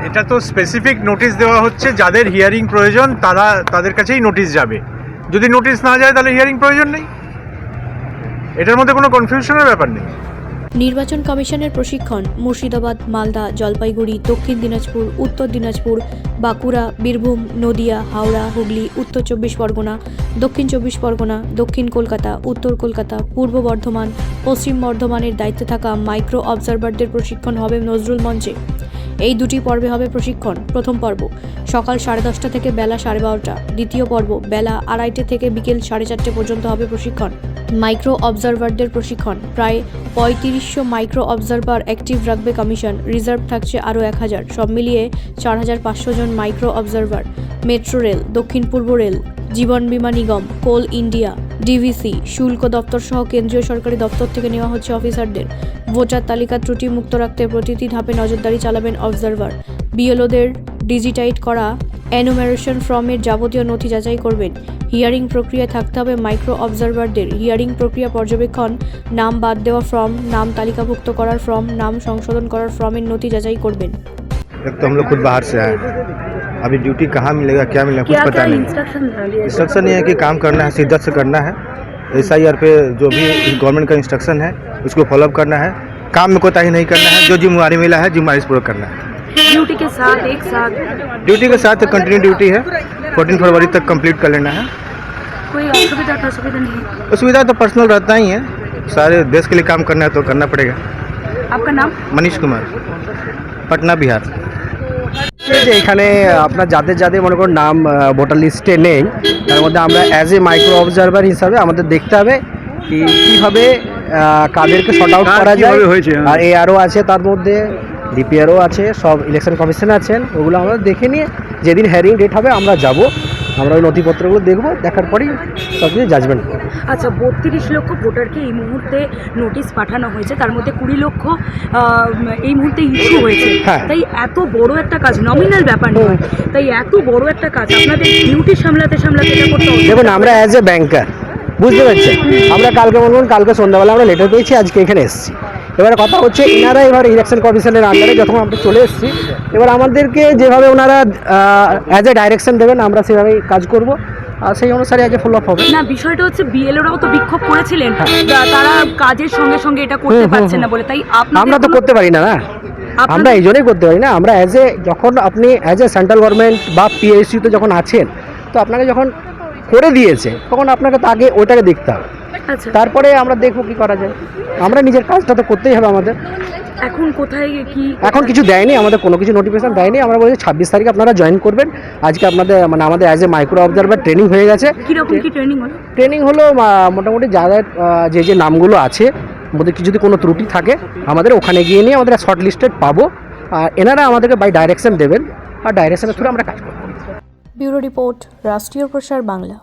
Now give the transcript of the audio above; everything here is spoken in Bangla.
এটা তো স্পেসিফিক নোটিশ দেওয়া হচ্ছে, যাদের হিয়ারিং প্রয়োজন তাদের কাছেই নোটিশ যাবে। যদি নোটিশ না যায় তাহলে হিয়ারিং প্রয়োজন নেই, এটার মধ্যে কোনো কনফিউশনের ব্যাপার নেই। নির্বাচন কমিশনের প্রশিক্ষণ মুর্শিদাবাদ, মালদা, জলপাইগুড়ি, দক্ষিণ দিনাজপুর, উত্তর দিনাজপুর, বাঁকুড়া, বীরভূম, নদিয়া, হাওড়া, হুগলি, উত্তর 24 পরগনা, দক্ষিণ 24 পরগনা, দক্ষিণ কলকাতা, উত্তর কলকাতা, পূর্ব বর্ধমান, পশ্চিম বর্ধমানের দায়িত্বে থাকা মাইক্রো অবজারভারদের প্রশিক্ষণ হবে নজরুল মঞ্চে। এই দুটি পর্বে হবে প্রশিক্ষণ। প্রথম পর্ব সকাল 10:30 থেকে বেলা 12:30। দ্বিতীয় পর্ব বেলা 2:30 থেকে বিকেল 4:30 পর্যন্ত হবে প্রশিক্ষণ। মাইক্রো অবজারভারদের প্রশিক্ষণ প্রায় 3500 মাইক্রো অবজারভার অ্যাক্টিভ রাখবে কমিশন। রিজার্ভ থাকছে আরও 1000। সব মিলিয়ে 4500 জন মাইক্রো অবজারভার। মেট্রো রেল, দক্ষিণ পূর্ব রেল, জীবন বীমা নিগম, কোল ইন্ডিয়া, ডিভিসি, শুল্ক দপ্তর সহ কেন্দ্রীয় সরকারি দপ্তর থেকে নেওয়া হচ্ছে অফিসারদের। ভোটার তালিকা ত্রুটি মুক্ত রাখতে প্রতিটি ধাপে নজরদারি চালাবেন অবজারভার। বিএলওদের ডিজিটাইজ করা এনুমারেশন ফর্মের যাবতীয় নথি যাচাই করবেন। হিয়ারিং প্রক্রিয়ায় থাকতে হবে মাইক্রো অবজারভারদের। হিয়ারিং প্রক্রিয়া পর্যবেক্ষণ, নাম বাদ দেওয়া ফর্ম, নাম তালিকাভুক্ত করার ফর্ম, নাম সংশোধন করার ফর্মের নথি যাচাই করবেন। एक तो हम लोग खुद बाहर से आए हैं, अभी ड्यूटी कहाँ मिलेगा क्या मिलेगा कुछ पता नहीं। इंस्ट्रक्शन ये है कि काम करना है, शिद्दत से करना है। SIR पे जो भी गवर्नमेंट का इंस्ट्रक्शन है उसको फॉलोअप करना है। काम में कोताही नहीं करना है। जो जिम्मेवारी मिला है जिम्मेवारी पूरा करना है। ड्यूटी के साथ एक साथ ड्यूटी के साथ कंटिन्यू ड्यूटी है। 14 फरवरी तक कंप्लीट कर लेना है। कोई असुविधा नहीं। असुविधा तो पर्सनल रहता ही है, सारे देश के लिए काम करना है तो करना पड़ेगा। आपका नाम? मनीष कुमार, पटना बिहार। যে এখানে আপনার যাদের যাদের মনে করুন নাম ভোটার লিস্টে নেই, তার মধ্যে আমরা অ্যাজ এ মাইক্রো অবজারভার হিসাবে আমাদের দেখতে হবে কি কীভাবে কাদেরকে শর্ট আউট করা যায়। আর ARO আছে, তার মধ্যে DPRO আছে, সব ইলেকশন কমিশন আছেন, ওগুলো আমরা দেখে নিয়ে যেদিন হিয়ারিং ডেট হবে আমরা যাব, আমরা ওই নথিপত্রগুলো দেখবো, দেখার পরেই সব কিছু জাজমেন্ট। আচ্ছা, 32 লক্ষ ভোটারকে এই মুহূর্তে নোটিশ পাঠানো হয়েছে, তার মধ্যে 20 লক্ষ এই মুহূর্তে ইস্যু হয়েছে। তাই এত বড় একটা কাজ, নমিনাল ব্যাপার নয়, তাই এত বড় একটা কাজ আপনাদের ডিউটি সামলাতে এটা করতে হবে। দেখুন, আমরা অ্যাজ এ ব্যাংকার, বুঝতে পারছেন, আমরা কালকে বলুন কালকে সন্ধ্যাবেলা আমরা লেটার পেয়েছি, আজকে এখানে এসেছি। এবার কথা হচ্ছে এনারা এবার ইলেকশন কমিশনের আন্ডারে যখন আমরা চলে এসেছি, এবার আমাদেরকে যেভাবে ওনারা অ্যাজ এ ডাইরেকশন দেবেন আমরা সেভাবেই কাজ করব, আর সেই অনুসারে আজ ফলো আপ হবে। না, বিষয়টা হচ্ছে বিএলওরাও তো বিক্ষোভ করেছিলেন, তারা কাজের সঙ্গে সঙ্গে এটা করতে পারছেন না বলে, তাই আমরা তো করতে পারি না, আমরা এই জন্যই করতে পারি না। আমরা যখন আপনি অ্যাজ এ সেন্ট্রাল গভর্নমেন্ট বা PSUতে যখন আছেন, তো আপনাকে যখন করে দিয়েছে তখন আপনাকে তো আগে ওইটাকে দেখতে হবে, তারপরে আমরা দেখবো কি করা যায়। আমরা নিজের কাজটা তো করতেই হবে আমাদের। এখন কোথায় কি এখন কিছু দেয়নি, আমাদের কোনো কিছু নোটিফিকেশন দেয়নি। আমরা বলছি 26 তারিখে আপনারা জয়েন করবেন। আজকে আপনাদের আমাদের as a micro observer training হয়ে গেছে। কীরকম কি ট্রেনিং হলো? ট্রেনিং হলো মোটামুটি যাদের যে নামগুলো আছে আমাদের কি যদি কোনো ত্রুটি থাকে আমাদের ওখানে গিয়ে নিয়ে আমাদের শর্ট লিস্টেড পাবো, আর এনারা আমাদেরকে বাই ডাইরেকশন দেবেন, আর ডাইরেকশনের থ্রু আমরা কাজ করবো। ব্যুরো রিপোর্ট, রাষ্ট্রীয় প্রসার বাংলা।